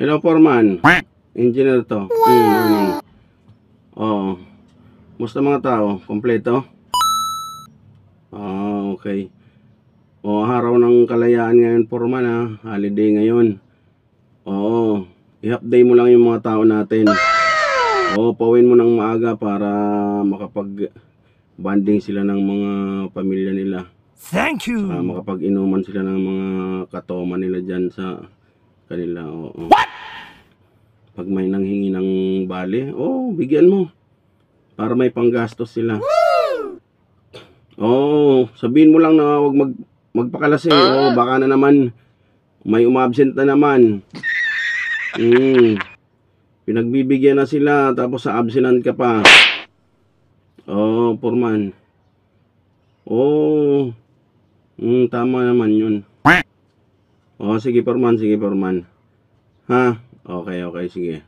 Hello, Foreman. Engineer to. Morning. Oo. Musta mga tao? Kompleto? Okay. Araw ng kalayaan ngayon, Foreman ha. Holiday ngayon. I-half day mo lang yung mga tao natin. Pauwiin mo ng maaga para makapag-banding sila ng mga pamilya nila. Thank you. Makapag-inuman sila ng mga katoma nila dyan sa kanila. What? Pag may nanghingi ng bali, bigyan mo. Para may panggastos sila. Sabihin mo lang na huwag magpakalasing. Baka na naman may umabsent na naman. Pinagbibigyan na sila tapos sa absentan ka pa. Foreman. Tama naman yun. Sige, Foreman. Ha? Okay, sige.